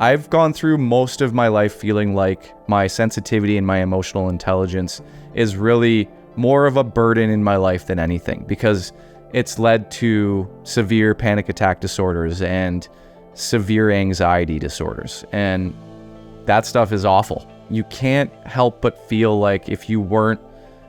I've gone through most of my life feeling like my sensitivity and my emotional intelligence is really more of a burden in my life than anything, because it's led to severe panic attack disorders and severe anxiety disorders. And that stuff is awful. You can't help but feel like if you weren't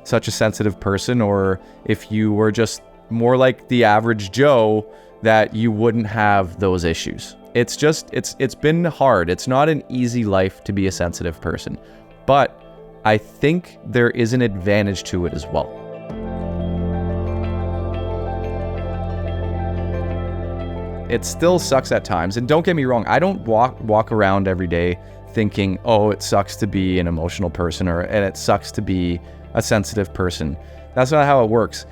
such a sensitive person, or if you were just more like the average Joe, that you wouldn't have those issues. It's been hard. It's not an easy life to be a sensitive person, but I think there is an advantage to it as well. It still sucks at times, and don't get me wrong, I don't walk around every day thinking, oh, it sucks to be an emotional person, and it sucks to be a sensitive person. That's not how it works.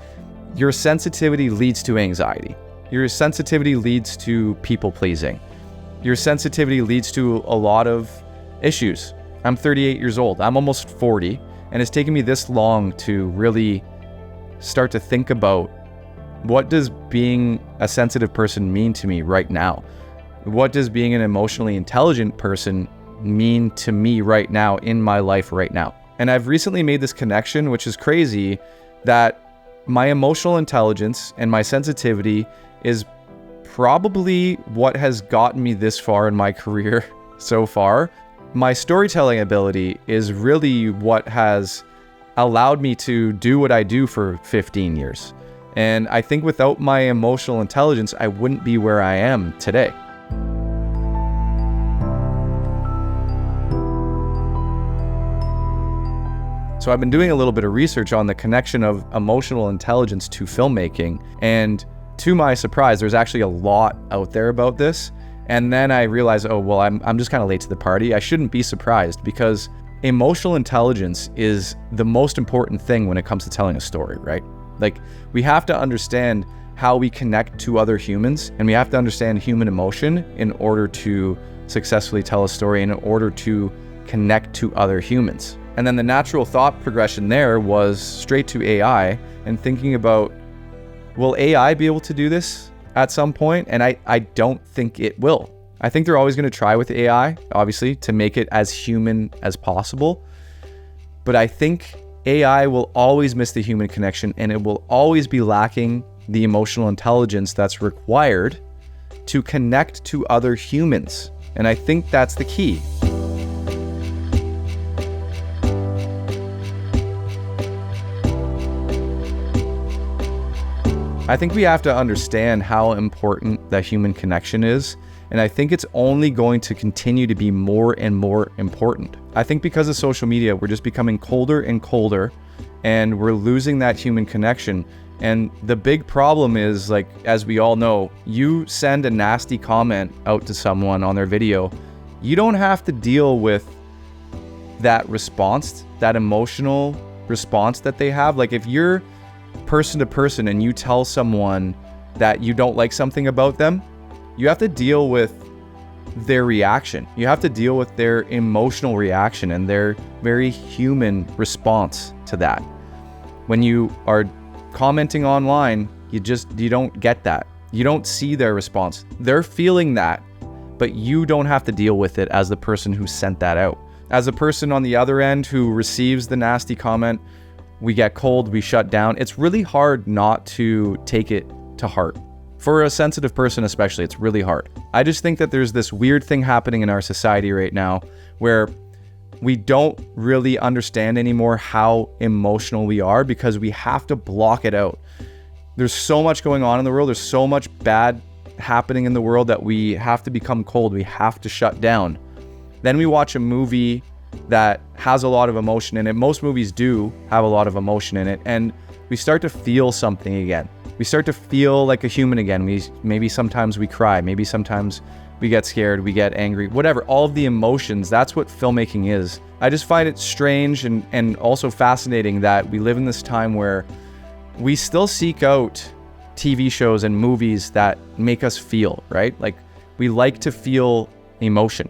Your sensitivity leads to anxiety. Your sensitivity leads to people pleasing. Your sensitivity leads to a lot of issues. I'm 38 years old. I'm almost 40, and it's taken me this long to really start to think about, what does being a sensitive person mean to me right now? What does being an emotionally intelligent person mean to me right now in my life right now? And I've recently made this connection, which is crazy, that my emotional intelligence and my sensitivity is probably what has gotten me this far in my career so far. My storytelling ability is really what has allowed me to do what I do for 15 years. And I think without my emotional intelligence, I wouldn't be where I am today. So I've been doing a little bit of research on the connection of emotional intelligence to filmmaking, and to my surprise, there's actually a lot out there about this. And then I realized, oh, well, I'm just kind of late to the party. I shouldn't be surprised, because emotional intelligence is the most important thing when it comes to telling a story, right? Like, we have to understand how we connect to other humans, and we have to understand human emotion in order to successfully tell a story, in order to connect to other humans. And then the natural thought progression there was straight to AI and thinking about, will AI be able to do this at some point? And I don't think it will. I think they're always going to try with AI, obviously, to make it as human as possible. But I think AI will always miss the human connection, and it will always be lacking the emotional intelligence that's required to connect to other humans. And I think that's the key. I think we have to understand how important that human connection is, and I think it's only going to continue to be more and more important. I think because of social media, we're just becoming colder and colder, and we're losing that human connection. And the big problem is, like, as we all know, you send a nasty comment out to someone on their video, you don't have to deal with that response, that emotional response that they have. Like, if you're person to person and you tell someone that you don't like something about them, you have to deal with their reaction. You have to deal with their emotional reaction and their very human response to that. When you are commenting online, you don't get that. You don't see their response. They're feeling that, but you don't have to deal with it as the person who sent that out. As a person on the other end who receives the nasty comment, we get cold, we shut down. It's really hard not to take it to heart. For a sensitive person especially, it's really hard. I just think that there's this weird thing happening in our society right now where we don't really understand anymore how emotional we are, because we have to block it out. There's so much going on in the world. There's so much bad happening in the world that we have to become cold. We have to shut down. Then we watch a movie that has a lot of emotion in it. Most movies do have a lot of emotion in it, and we start to feel something again. We start to feel like a human again. Maybe sometimes we cry, maybe sometimes we get scared, we get angry, whatever. All of the emotions, that's what filmmaking is. I just find it strange and also fascinating that we live in this time where we still seek out TV shows and movies that make us feel, right? Like, we like to feel emotion.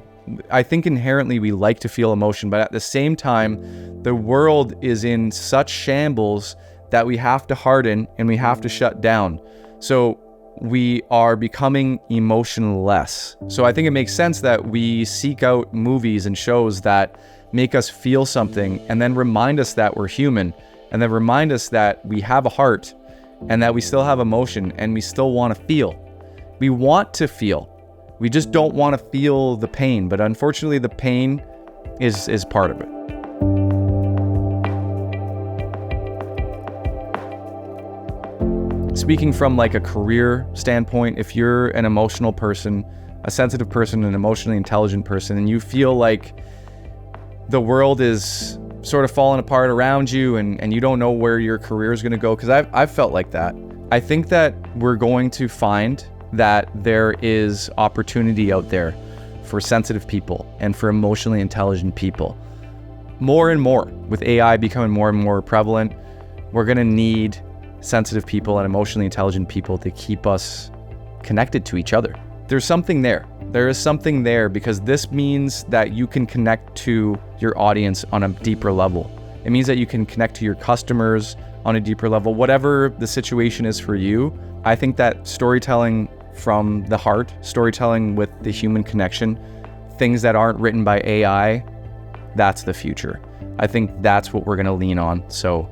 I think inherently we like to feel emotion, but at the same time, the world is in such shambles that we have to harden and we have to shut down. So we are becoming emotionless. So I think it makes sense that we seek out movies and shows that make us feel something and then remind us that we're human, and then remind us that we have a heart and that we still have emotion and we still want to feel. We want to feel. We just don't want to feel the pain, but unfortunately the pain is part of it. Speaking from like a career standpoint, if you're an emotional person, a sensitive person, an emotionally intelligent person, and you feel like the world is sort of falling apart around you and you don't know where your career is going to go, because I've felt like that. I think that we're going to find that there is opportunity out there for sensitive people and for emotionally intelligent people. More and more, with AI becoming more and more prevalent, we're going to need sensitive people and emotionally intelligent people to keep us connected to each other. There's something there. There is something there, because this means that you can connect to your audience on a deeper level. It means that you can connect to your customers on a deeper level. Whatever the situation is for you, I think that storytelling from the heart, storytelling with the human connection, things that aren't written by AI, that's the future. I think that's what we're going to lean on. So,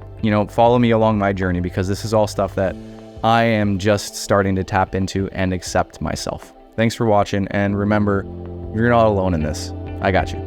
follow me along my journey, because this is all stuff that I am just starting to tap into and accept myself. Thanks for watching, and remember, you're not alone in this. I got you.